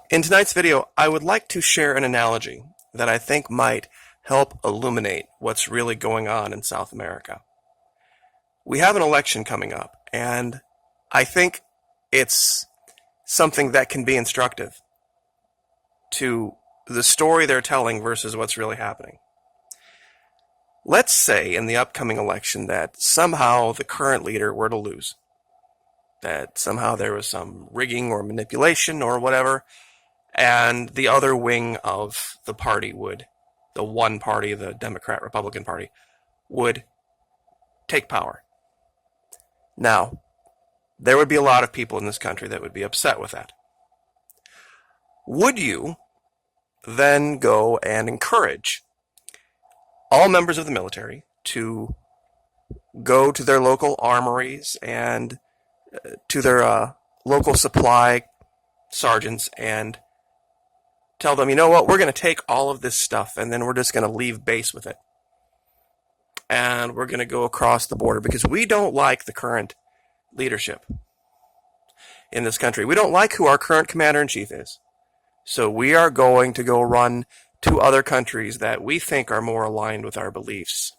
In tonight's video, I would like to share an analogy that I think might help illuminate what's really going on in South America. We have an election coming up, and I think it's something that can be instructive to the story they're telling versus what's really happening. Let's say in the upcoming election that somehow the current leader were to lose, that somehow there was some rigging or manipulation or whatever, and the other wing of the party the one party, the Democrat-Republican Party, would take power. Now, there would be a lot of people in this country that would be upset with that. Would you then go and encourage all members of the military to go to their local armories and to their local supply sergeants and tell them, you know what, we're going to take all of this stuff and then we're just going to leave base with it. And we're going to go across the border because we don't like the current leadership in this country. We don't like who our current commander-in-chief is. So we are going to go run to other countries that we think are more aligned with our beliefs.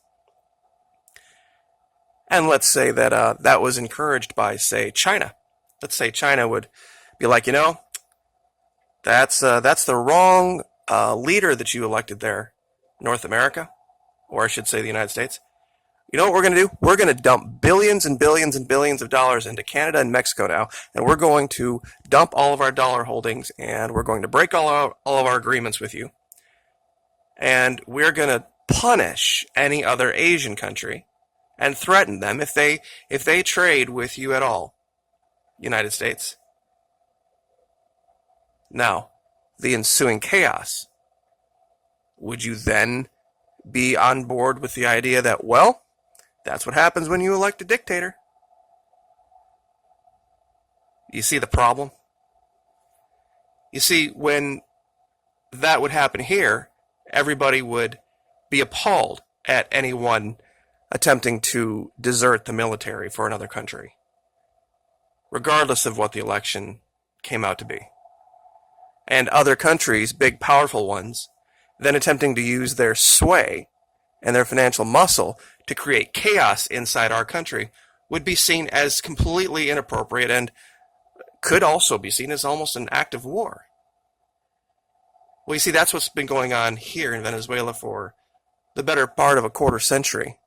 And let's say that that was encouraged by, say, China. Let's say China would be like, you know, that's the wrong leader that you elected there, North America, or I should say the United States. You know what we're going to do? We're going to dump billions and billions and billions of dollars into Canada and Mexico now, and we're going to dump all of our dollar holdings, and we're going to break all of our agreements with you, and we're going to punish any other Asian country and threaten them if they trade with you at all, United States. Now, the ensuing chaos, would you then be on board with the idea that, well, that's what happens when you elect a dictator? You see the problem? You see, when that would happen here, everybody would be appalled at anyone attempting to desert the military for another country, regardless of what the election came out to be. And other countries, big powerful ones, then attempting to use their sway and their financial muscle to create chaos inside our country would be seen as completely inappropriate and could also be seen as almost an act of war. Well, you see, that's what's been going on here in Venezuela for the better part of a quarter century.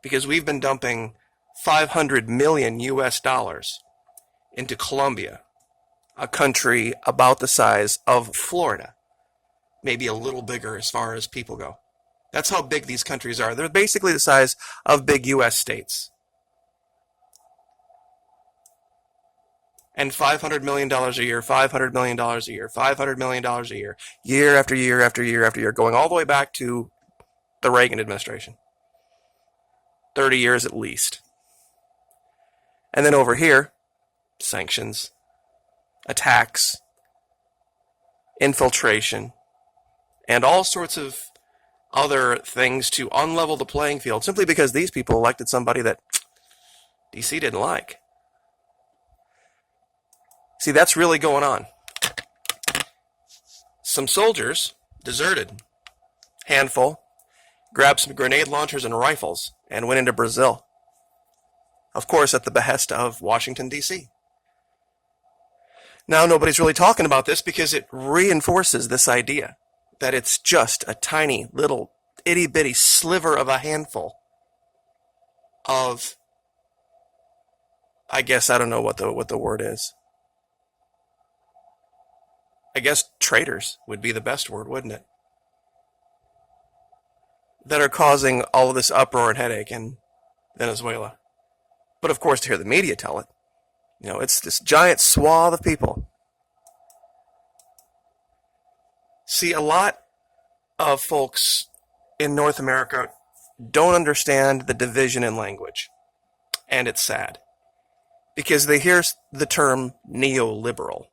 Because we've been dumping 500 million US dollars into Colombia, a country about the size of Florida, maybe a little bigger as far as people go. That's how big these countries are. They're basically the size of big US states. And $500 million a year, $500 million a year, $500 million a year, year after year after year after year, going all the way back to the Reagan administration. 30 years at least. And then over here, sanctions, attacks, infiltration, and all sorts of other things to unlevel the playing field simply because these people elected somebody that DC didn't like. See, that's really going on. Some soldiers deserted, handful, grabbed some grenade launchers and rifles, and went into Brazil. Of course, at the behest of Washington, D.C. Now, nobody's really talking about this because it reinforces this idea that it's just a tiny little itty-bitty sliver of a handful of, I guess, I don't know what the word is. I guess traitors would be the best word, wouldn't it? That are causing all of this uproar and headache in Venezuela. But of course, to hear the media tell it, you know, it's this giant swath of people. See, a lot of folks in North America don't understand the division in language. And it's sad. Because they hear the term neoliberal.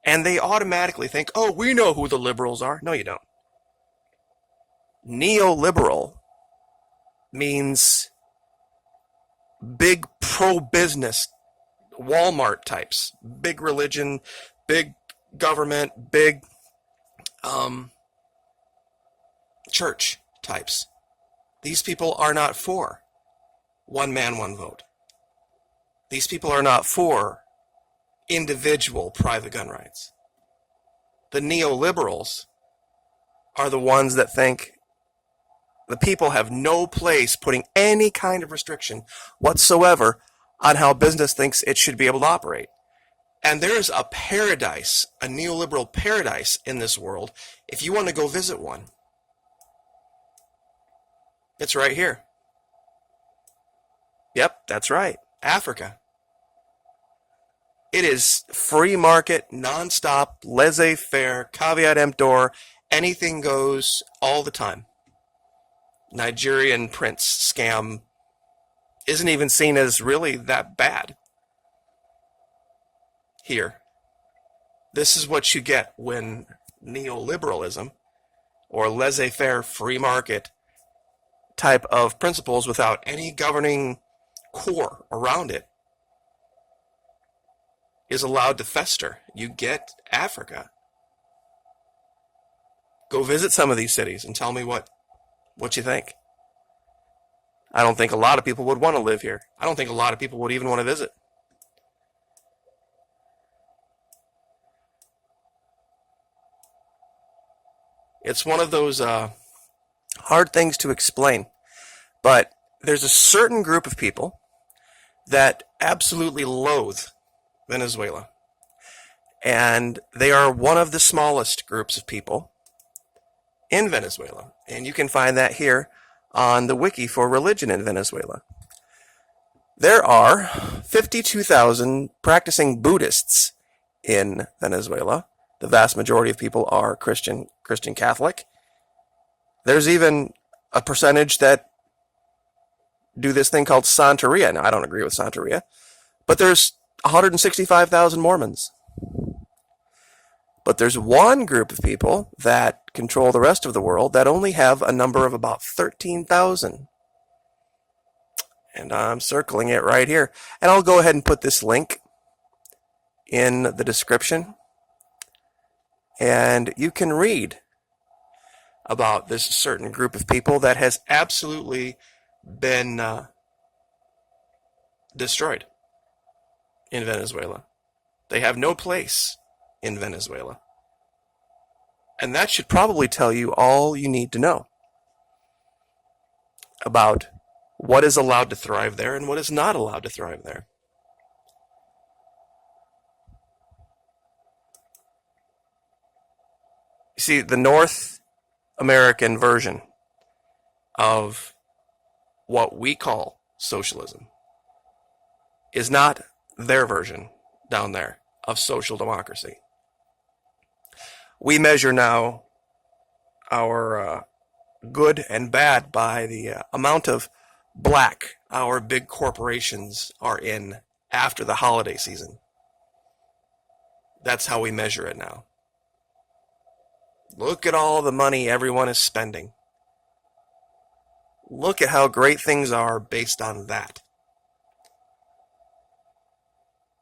And they automatically think, oh, we know who the liberals are. No, you don't. Neoliberal means big pro-business Walmart types, big religion, big government, big church types. These people are not for one man, one vote. These people are not for individual private gun rights. The neoliberals are the ones that think the people have no place putting any kind of restriction whatsoever on how business thinks it should be able to operate. And there's a paradise, a neoliberal paradise in this world, if you want to go visit one. It's right here. Yep, that's right. Africa. It is free market, non-stop, laissez-faire, caveat emptor, anything goes all the time. Nigerian prince scam isn't even seen as really that bad. Here. This is what you get when neoliberalism or laissez-faire free market type of principles without any governing core around it is allowed to fester. You get Africa. Go visit some of these cities and tell me what you think. I don't think a lot of people would want to live here. I don't think a lot of people would even want to visit. It's one of those hard things to explain, but there's a certain group of people that absolutely loathe Venezuela, and they are one of the smallest groups of people in Venezuela, and you can find that here on the wiki for religion in Venezuela. There are 52,000 practicing Buddhists in Venezuela. The vast majority of people are Christian Catholic. There's even a percentage that do this thing called Santeria. Now, I don't agree with Santeria, but there's 165,000 Mormons. But there's one group of people that control the rest of the world that only have a number of about 13,000. And I'm circling it right here. And I'll go ahead and put this link in the description. And you can read about this certain group of people that has absolutely been destroyed in Venezuela. They have no place in Venezuela. And that should probably tell you all you need to know about what is allowed to thrive there and what is not allowed to thrive there. You see, the North American version of what we call socialism is not their version down there of social democracy. We measure now our good and bad by the amount of black our big corporations are in after the holiday season. That's how we measure it now. Look at all the money everyone is spending. Look at how great things are based on that.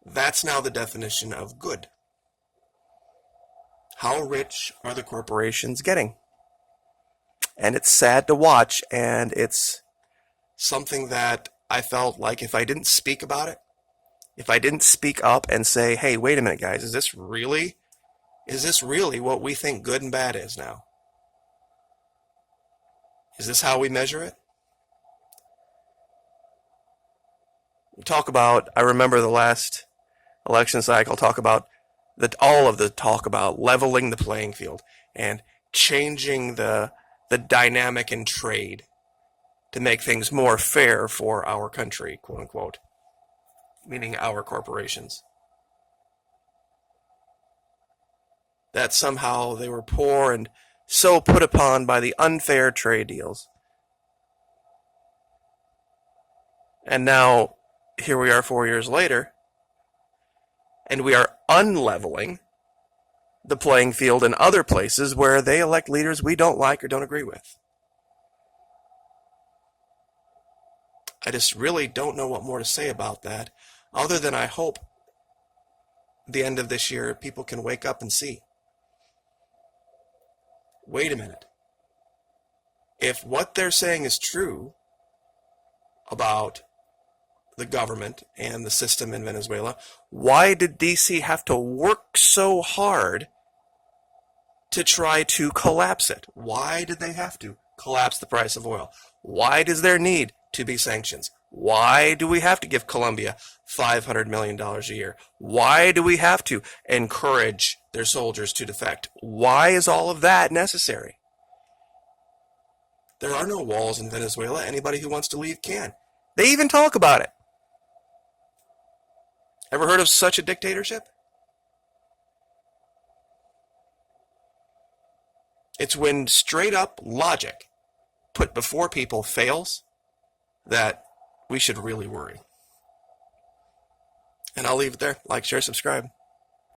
That's now the definition of good. How rich are the corporations getting? And it's sad to watch, and it's something that I felt like if I didn't speak about it, if I didn't speak up and say, hey, wait a minute, guys, is this really what we think good and bad is now? Is this how we measure it? We talk about, I remember the last election cycle, all of the talk about leveling the playing field and changing the dynamic in trade to make things more fair for our country, quote unquote, meaning our corporations. That somehow they were poor and so put upon by the unfair trade deals. And now, here we are 4 years later, and we are unleveling the playing field in other places where they elect leaders we don't like or don't agree with. I just really don't know what more to say about that, other than I hope the end of this year, people can wake up and see, wait a minute. If what they're saying is true about the government and the system in Venezuela, why did DC have to work so hard to try to collapse it? Why did they have to collapse the price of oil? Why does there need to be sanctions? Why do we have to give Colombia $500 million a year? Why do we have to encourage their soldiers to defect? Why is all of that necessary? There are no walls in Venezuela. Anybody who wants to leave can. They even talk about it. Ever heard of such a dictatorship? It's when straight up logic put before people fails that we should really worry. And I'll leave it there. Like, share, subscribe.